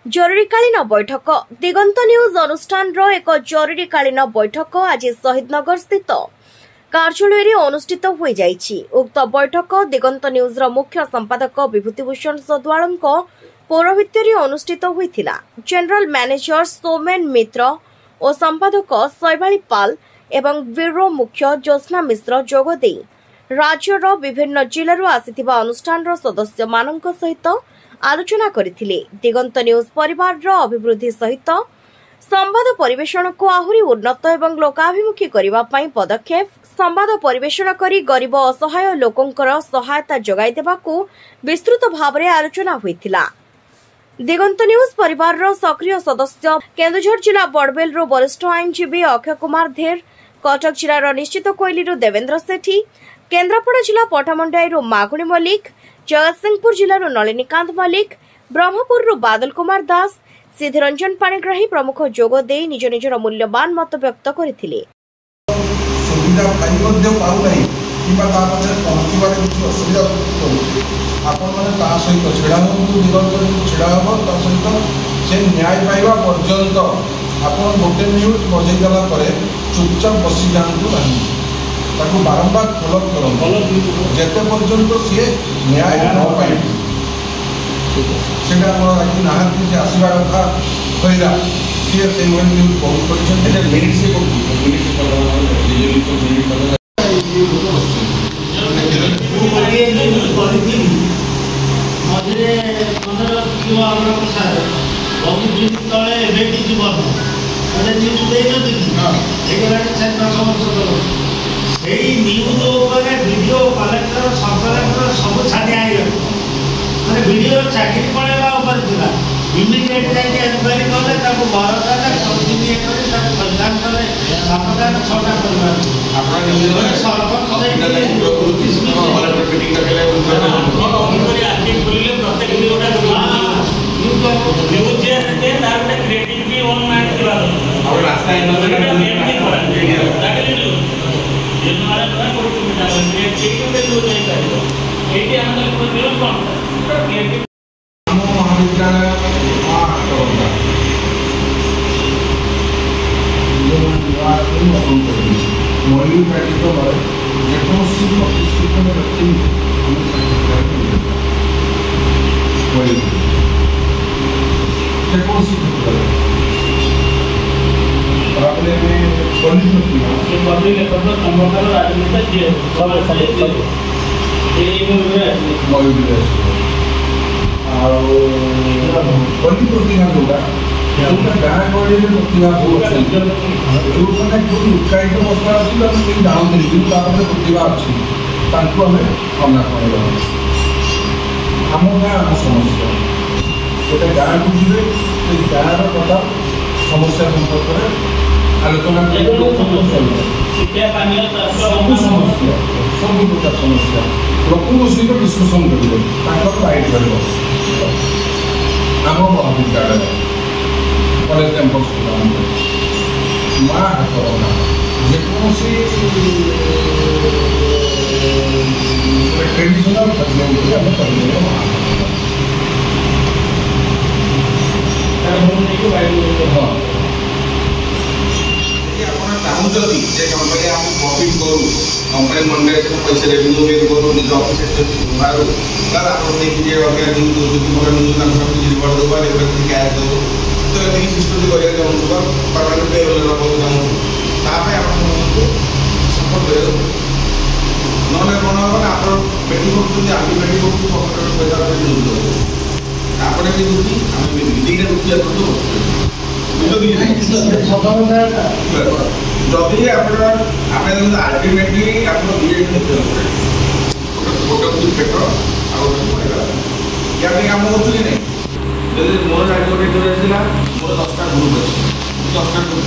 जरूरीकालीन बैठक दिगंत न्यूज अनुष्ठान एक जरूरीकालीन बैठक आज शहीदनगर स्थित कार्यालय अनुष्ठित हो जाइछि। उक्त बैठक दिगंत न्यूज मुख्य संपादक विभूतिभूषण सदवाल पौरोहित्य अनुष्ठित होइथिला। जनरल मैनेजर सोमेन मित्र और संपादक शैवाली पाल एवं ब्यूरो मुख्य ज्योत्स्ना मिश्र जोगदे राज्यर विभिन्न जिल्लारू आसिथिबा अनुष्ठान सदस्य मानक सहित आलोचना करथिले। दिगंत न्यूज परिवार अभिवृद्धि सहित संवाद परिवेषण को आहुरी उन्नत एवं लोकाभिमुखी करबा पई पदक्षेप संवाद परिवेषण करी गरीब असहाय लोकंकर सहायता जगाई देबाकू विस्तृत भाव में आलोचना होइथिला। दिगंत न्यूज परिवार सक्रिय सदस्य केन्दुझर जिला बड़बेल वरिष्ठ आईनजीवी अक्षय कुमार धेर, कटक जिलार निश्चित कोइली देवेन्द्र सेठी, केन्द्रापड़ा जिला पटामुंडाई मागुणी मल्लिक, जगतसिंहपुर जिलार नलिनीकांत मल्लिक, ब्रह्मपुर बादल कुमार दास, सिद्धिरंजन पाणिग्राही प्रमुख जोगदे निज निजर मूल्यवान मत व्यक्त करथिले। सुविधा आपण मैंने सहित छिड़ा दिगंत छिड़ा हम सहित से न्याय पाइबा पर्यंत आप गोटे न्यूज बजे गला चुपचाप बसी जातु ना बारंबार फॉलो कर जिते पर्यंत सी न्याय न पाए से आसवा कथा कहला सी से न्यूज मझे मन रखिए बहुत दिन तले जीवन न्यूज देखते न्यूज वीडियो कलेक्टर सब कलेक्टर सब छाड़िया मैंने वीडियो चाकरी पड़ेगा इमिडिएट जाके एनक्वायरी कले भरोसा कल्याण कले सावधान छटा मयूर व्यतीत जेकोसी प्रतिष्ठित व्यक्ति जेकोसी प्रतिभा जोड़ा गाँ गहली में प्रतिभा जो मैंने उत्साहित अवस्था अच्छी जानते कि प्रतिभा अच्छी आम गाँ आम समस्या गोटे गाँ को जी गाँव कथा समस्या संपर्क में आलोचना सब प्रकार समस्या लोक सहित डिस्कसन करेंगे लाइट कर आम महाविद्यालय कॉलेज कैंपस माँ हाथ रखा जेकोसी ट्रेडिशनल चाहूँगी कंपनी आम प्रॉफिट करूँ कंपनी मंडे पैसा रेवेन्यू मेरे करूँ निज ऑफिस बाहर सर आप रिपोर्ट देवा कैश देव तो ये सिस्टम करा चाहूँ परमानेंट पे रखा चाहूँ सपोर्ट कर ना कौन हम ना आप पेटी कर आम पेटी कर पैसा आपने भी दुखी आम भी दुखी दुखी जदि आल्टिमेटली आप गोटे पेट या कम करूँ कि नहीं जब मोर मोर 10टा ग्रुप अच्छे 10टा ग्रुप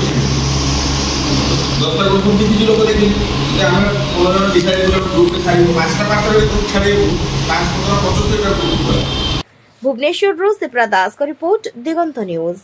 10টা গ্রুপ কিছু লোক দেখি যে আমি 15 জন ডিসাইড করে গ্রুপে ছাড়িব 5টা গ্রুপ ছাড়িব 5-15-75টা গ্রুপ। भुवनेश्वर शिप्रा दास का रिपोर्ट दिगंत न्यूज।